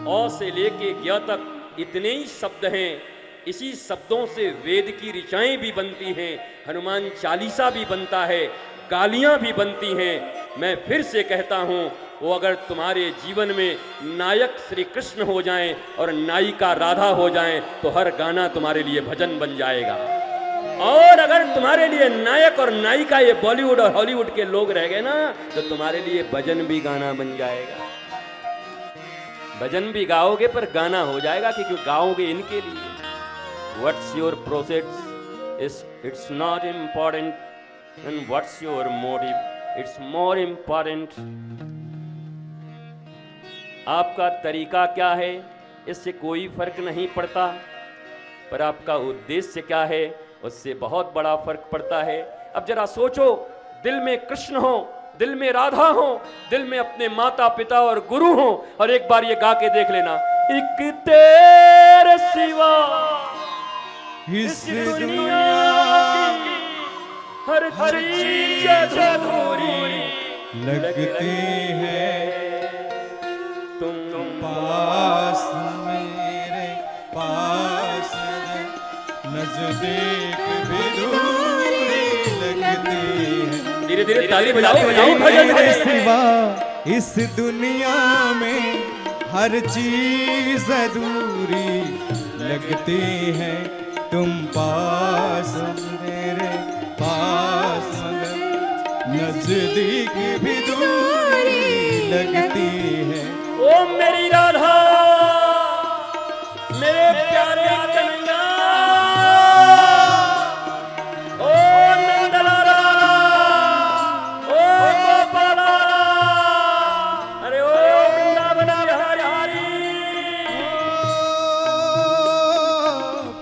औ से लेके ज्ञ तक इतने ही शब्द हैं। इसी शब्दों से वेद की ऋचाएं भी बनती हैं, हनुमान चालीसा भी बनता है, गालियां भी बनती हैं। मैं फिर से कहता हूं, वो अगर तुम्हारे जीवन में नायक श्री कृष्ण हो जाएं और नायिका राधा हो जाएं तो हर गाना तुम्हारे लिए भजन बन जाएगा। और अगर तुम्हारे लिए नायक और नायिका ये बॉलीवुड और हॉलीवुड के लोग रह गए ना, तो तुम्हारे लिए भजन भी गाना बन जाएगा। भजन भी गाओगे पर गाना हो जाएगा, क्योंकि गाओगे इनके लिए। What's your process, it's not important, and what's your motive, it's more important. आपका तरीका क्या है इससे कोई फर्क नहीं पड़ता, पर आपका उद्देश्य क्या है उससे बहुत बड़ा फर्क पड़ता है। अब जरा सोचो, दिल में कृष्ण हो, दिल में राधा हो, दिल में अपने माता पिता और गुरु हो, और एक बार ये गा के देख लेना, एक तेरे सिवा इस दुनिया की हर चीज अधूरी लगती है। तुम पास मेरे पास नजदीक भी दूरी लगती है। धीरे धीरे ताली बजाओ, भजन तेरे है। सिवा इस दुनिया में हर चीज अधूरी लगती है। तुम पास मेरे पास नजदीक भी दूरी लगती है। ओ मेरी राधा, मेरे प्यारे कन्हैया, ओ नंदलाला, ओ गोपाला, अरे ओ वृंदावन बिहारी।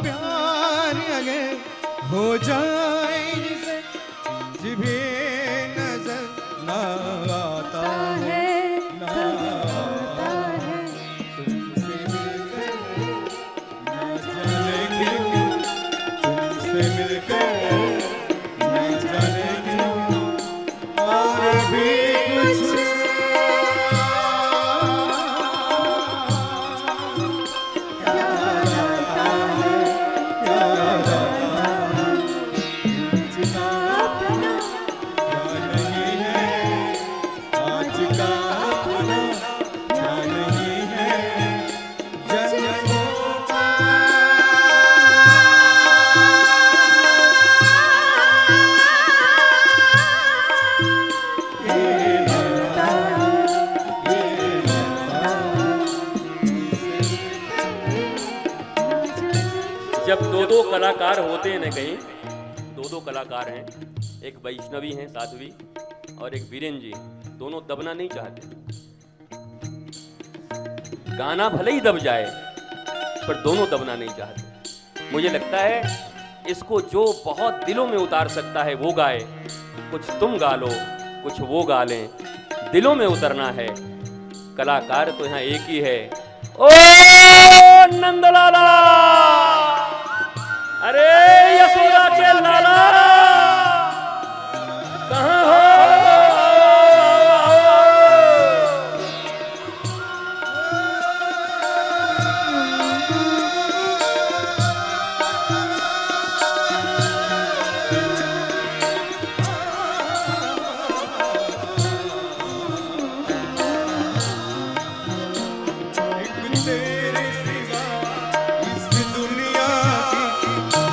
प्यार अगे हो जाए जिसे जिभी नजर ना आता है, ना आता है। तुमसे मिलकर ना जाने क्यों, तुमसे मिलकर ना जाने क्यों, और भी कुछ जब दो दो कलाकार होते हैं ना, कहीं दो दो कलाकार हैं, एक वैष्णवी हैं साध्वी और एक वीरेन जी, दोनों दबना नहीं चाहते। गाना भले ही दब जाए पर दोनों दबना नहीं चाहते। मुझे लगता है इसको जो बहुत दिलों में उतार सकता है वो गाए। कुछ तुम गा लो, कुछ वो गा लें, दिलों में उतरना है। कलाकार तो यहाँ एक ही है। ओ नंदलाला, अरे यशोदा के लाला, कहाँ हो?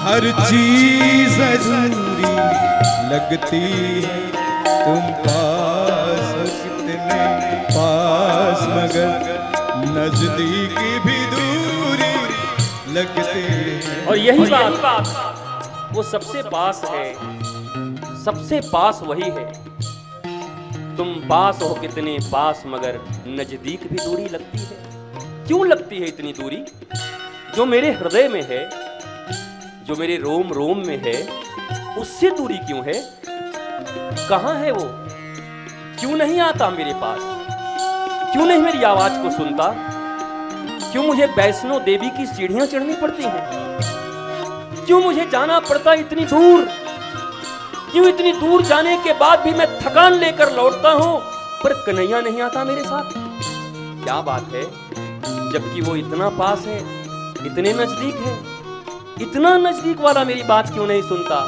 हर चीज अधूरी लगती है। तुम पास हो कितने पास, मगर नजदीक भी दूरी लगती है। और यही बात वो सबसे पास है, सबसे पास वही है। तुम पास हो कितने पास, मगर नजदीक भी दूरी लगती है। क्यों लगती है इतनी दूरी? जो मेरे हृदय में है, जो मेरे रोम रोम में है, उससे दूरी क्यों है? कहां है वो? क्यों नहीं आता मेरे पास? क्यों नहीं मेरी आवाज को सुनता? क्यों मुझे वैष्णो देवी की सीढ़ियां चढ़नी पड़ती हैं? क्यों मुझे जाना पड़ता इतनी दूर? क्यों इतनी दूर जाने के बाद भी मैं थकान लेकर लौटता हूं पर कन्हैया नहीं आता मेरे साथ? क्या बात है? जबकि वो इतना पास है, इतने नजदीक है। इतना नजदीक वाला मेरी बात क्यों नहीं सुनता?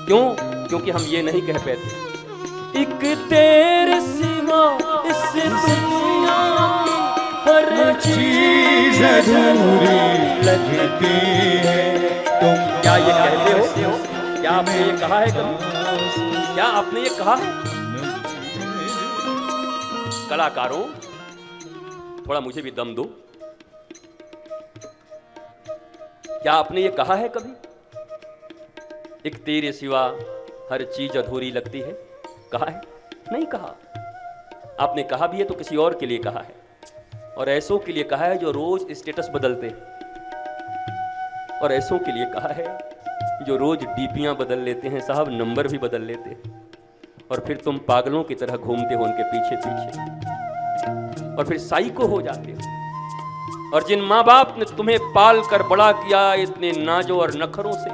क्यों? क्योंकि हम ये नहीं कह पाते, एक तेरे सिवा इस दुनिया हर चीज अधूरी लगती है। तुम क्या ये कहते हो? क्या आपने ये कहा है कभी? क्या आपने ये कहा है? कलाकारों, थोड़ा मुझे भी दम दो। क्या आपने ये कहा है कभी, एक तेरे सिवा हर चीज अधूरी लगती है? कहा है? नहीं कहा। आपने कहा भी है तो किसी और के लिए कहा है, और ऐसों के लिए कहा है जो रोज स्टेटस बदलते, और ऐसों के लिए कहा है जो रोज डीपियां बदल लेते हैं साहब, नंबर भी बदल लेते हैं, और फिर तुम पागलों की तरह घूमते हो उनके पीछे पीछे, और फिर साइको हो जाते हो। और जिन माँ बाप ने तुम्हें पाल कर बड़ा किया इतने नाजों और नखरों से,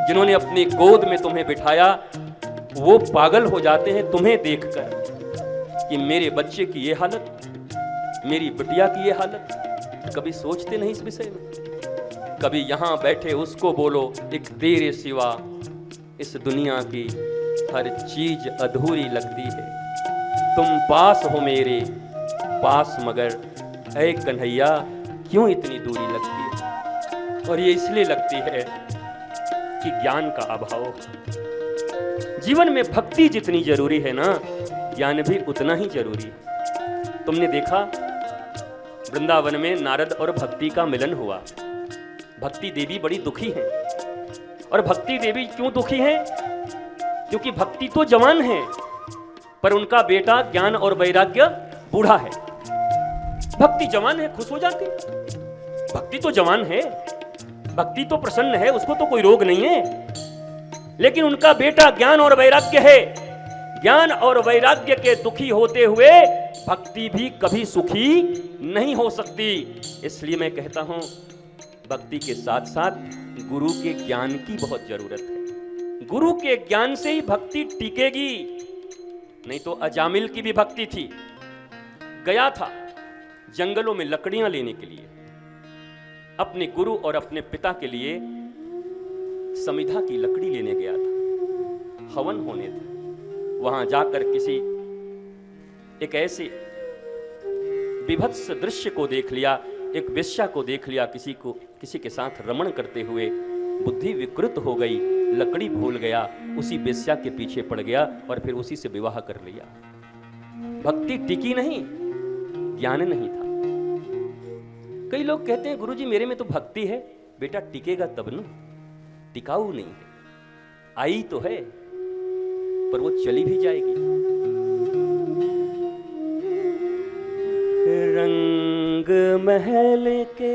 जिन्होंने अपनी गोद में तुम्हें बिठाया, वो पागल हो जाते हैं तुम्हें देखकर कि मेरे बच्चे की ये हालत, मेरी बिटिया की ये हालत। कभी सोचते नहीं इस विषय में? कभी यहां बैठे उसको बोलो, एक तेरे सिवा इस दुनिया की हर चीज अधूरी लगती है। तुम पास हो मेरे पास, मगर ऐ कन्हैया क्यों इतनी दूरी लगती है? और ये इसलिए लगती है कि ज्ञान का अभाव है। जीवन में भक्ति जितनी जरूरी है ना, ज्ञान भी उतना ही जरूरी है। तुमने देखा वृंदावन में नारद और भक्ति का मिलन हुआ। भक्ति देवी बड़ी दुखी हैं। और भक्ति देवी क्यों दुखी हैं? क्योंकि भक्ति तो जवान है, पर उनका बेटा ज्ञान और वैराग्य बूढ़ा है। भक्ति जवान है, खुश हो जाती। भक्ति तो जवान है, भक्ति तो प्रसन्न है, उसको तो कोई रोग नहीं है। लेकिन उनका बेटा ज्ञान और वैराग्य है। ज्ञान और वैराग्य के दुखी होते हुए भक्ति भी कभी सुखी नहीं हो सकती। इसलिए मैं कहता हूं, भक्ति के साथ साथ गुरु के ज्ञान की बहुत जरूरत है। गुरु के ज्ञान से ही भक्ति टिकेगी। नहीं तो अजामिल की भी भक्ति थी। गया था जंगलों में लकड़ियां लेने के लिए, अपने गुरु और अपने पिता के लिए समिधा की लकड़ी लेने गया था। हवन होने थे। वहां जाकर किसी एक ऐसे विभत्स दृश्य को देख लिया, एक वेश्या को देख लिया, किसी के साथ रमण करते हुए बुद्धि विकृत हो गई, लकड़ी भूल गया, उसी वेश्या के पीछे पड़ गया और फिर उसी से विवाह कर लिया। भक्ति टिकी नहीं, ज्ञान नहीं था। कई लोग कहते हैं गुरुजी मेरे में तो भक्ति है। बेटा टिकेगा तब न, टिकाऊ नहीं है। आई तो है पर वो चली भी जाएगी। रंग महल के